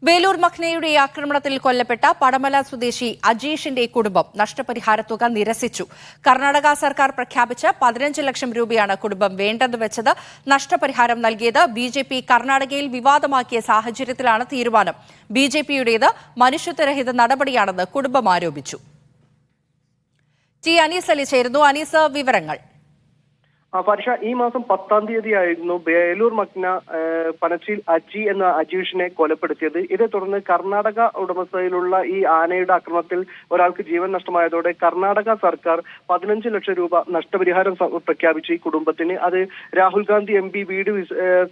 വേലൂർ മഖ്നയുടെ ആക്രമണത്തിൽ കൊല്ലപ്പെട്ട പടമല സ്വദേശി അജീഷിന്റെ കുടുംബം നഷ്ടപരിഹാര തുക നിരസിച്ചു. കർണാടക സർക്കാർ പ്രഖ്യാപിച്ച 15 ലക്ഷം രൂപയാണ് കുടുംബം വേണ്ടെന്ന് വെച്ചത്. നഷ്ടപരിഹാരം നൽകിയത് ബിജെപി കർണാടകയിൽ വിവാദമാക്കിയ സാഹചര്യത്തിലാണ് തീരുമാനം. ബിജെപിയുടേത് മനുഷ്യത്വരഹിത നടപടിയാണെന്ന് കുടുംബം ആരോപിച്ചു. ടി അനീസ് അലി ചേരുന്നു. അനീസ്, വിവരങ്ങൾ. പരിഷ, ഈ മാസം 10-ാം തീയതിയായിരുന്നു വേലൂർ മഗ്ന പനച്ചിൽ അജി എന്ന അജീഷിനെ കൊലപ്പെടുത്തിയത്. ഇതേ തുടർന്ന് കർണാടക ഉടമസ്ഥയിലുള്ള ഈ ആനയുടെ ആക്രമണത്തിൽ ഒരാൾക്ക് ജീവൻ നഷ്ടമായതോടെ കർണാടക സർക്കാർ 15 ലക്ഷം രൂപ നഷ്ടപരിഹാരം പ്രഖ്യാപിച്ചു ഈ കുടുംബത്തിന്. അത് രാഹുൽ ഗാന്ധി MP വീട്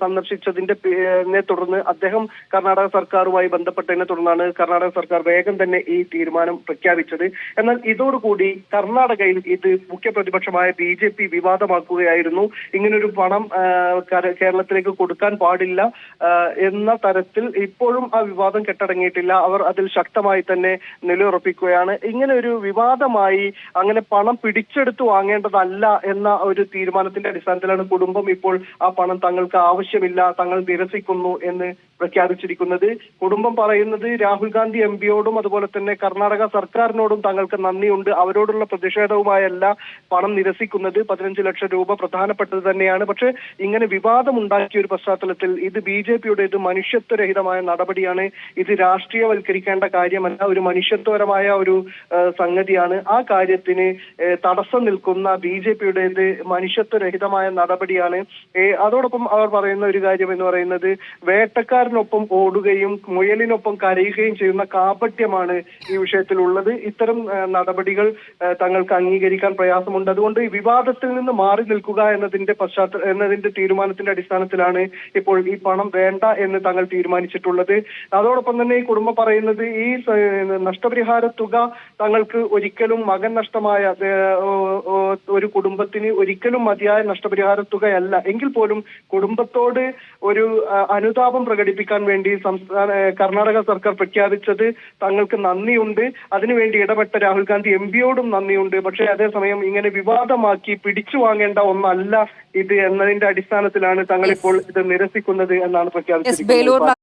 സന്ദർശിച്ചതിനെ തുടർന്ന് അദ്ദേഹം കർണാടക സർക്കാരുമായി ബന്ധപ്പെട്ടതിനെ തുടർന്നാണ് കർണാടക സർക്കാർ വേഗം തന്നെ ഈ തീരുമാനം പ്രഖ്യാപിച്ചത്. എന്നാൽ ഇതോടുകൂടി കർണാടകയിൽ ഇത് മുഖ്യ പ്രതിപക്ഷമായ BJP വിവാദമാക്കുകയായിരുന്നു. ഇങ്ങനൊരു പണം കേരളത്തിലേക്ക് കൊടുക്കാൻ പാടില്ല എന്ന തരത്തിൽ ഇപ്പോഴും ആ വിവാദം കെട്ടടങ്ങിയിട്ടില്ല. അവർ അതിൽ ശക്തമായി തന്നെ നിലയുറപ്പിക്കുകയാണ്. ഇങ്ങനെ ഒരു വിവാദമായി അങ്ങനെ പണം പിടിച്ചെടുത്ത് വാങ്ങേണ്ടതല്ല എന്ന ഒരു തീരുമാനത്തിന്റെ അടിസ്ഥാനത്തിലാണ് കുടുംബം ഇപ്പോൾ ആ പണം തങ്ങൾക്ക് ആവശ്യമില്ല, തങ്ങൾ നിരസിക്കുന്നു എന്ന് പ്രഖ്യാപിച്ചിരിക്കുന്നത്. കുടുംബം പറയുന്നത് രാഹുൽ ഗാന്ധി MPയോടും അതുപോലെ തന്നെ കർണാടക സർക്കാരിനോടും തങ്ങൾക്ക് നന്ദിയുണ്ട്, അവരോടുള്ള പ്രതിഷേധവുമായല്ല പണം നിരസിക്കുന്നത്. 15 ലക്ഷം രൂപ പ്രധാനപ്പെട്ടത് തന്നെയാണ്. പക്ഷേ ഇങ്ങനെ വിവാദം ഉണ്ടാക്കിയ ഒരു പശ്ചാത്തലത്തിൽ ഇത് BJPയുടെ ഇത് മനുഷ്യത്വരഹിതമായ നടപടിയാണ്. ഇത് രാഷ്ട്രീയവൽക്കരിക്കേണ്ട കാര്യമല്ല, ഒരു മനുഷ്യത്വപരമായ ഒരു സംഗതിയാണ്. ആ കാര്യത്തിന് തടസ്സം നിൽക്കുന്ന BJPയുടെ ഇത് മനുഷ്യത്വരഹിതമായ നടപടിയാണ്. അതോടൊപ്പം അവർ പറയുന്ന ഒരു കാര്യം എന്ന് പറയുന്നത് വേട്ടക്കാരനൊപ്പം ഓടുകയും മുയലിനൊപ്പം കരയുകയും ചെയ്യുന്ന കാപട്യമാണ് ഈ വിഷയത്തിലുള്ളത്. ഇത്തരം നടപടികൾ തങ്ങൾക്ക് അംഗീകരിക്കാൻ പ്രയാസമുണ്ട്. അതുകൊണ്ട് ഈ വിവാദത്തിൽ നിന്ന് മാറി നിൽക്കുക എന്നതിന്റെ തീരുമാനത്തിന്റെ അടിസ്ഥാനത്തിലാണ് ഇപ്പോൾ ഈ പണം വേണ്ട എന്ന് തങ്ങൾ തീരുമാനിച്ചിട്ടുള്ളത്. അതോടൊപ്പം തന്നെ ഈ കുടുംബം പറയുന്നത് ഈ നഷ്ടപരിഹാര തുക തങ്ങൾക്ക് ഒരിക്കലും മകൻ നഷ്ടമായ ഒരു കുടുംബത്തിന് ഒരിക്കലും മതിയായ നഷ്ടപരിഹാര തുകയല്ല. എങ്കിൽ പോലും കുടുംബത്തോട് ഒരു അനുതാപം പ്രകടിപ്പിക്കാൻ വേണ്ടി കർണാടക സർക്കാർ പ്രഖ്യാപിച്ചത് തങ്ങൾക്ക് നന്ദിയുണ്ട്. അതിനുവേണ്ടി ഇടപെട്ട രാഹുൽ ഗാന്ധി MPയോടും നന്ദിയുണ്ട്. പക്ഷേ അതേസമയം ഇങ്ങനെ വിവാദമാക്കി പിടിച്ചു വാങ്ങേണ്ട ഒന്നല്ല ഇത് എന്നതിന്റെ അടിസ്ഥാനത്തിലാണ് തങ്ങൾ ഇപ്പോൾ ഇത് നിരസിക്കുന്നത് എന്നാണ് പ്രഖ്യാപിച്ചിരിക്കുന്നത്.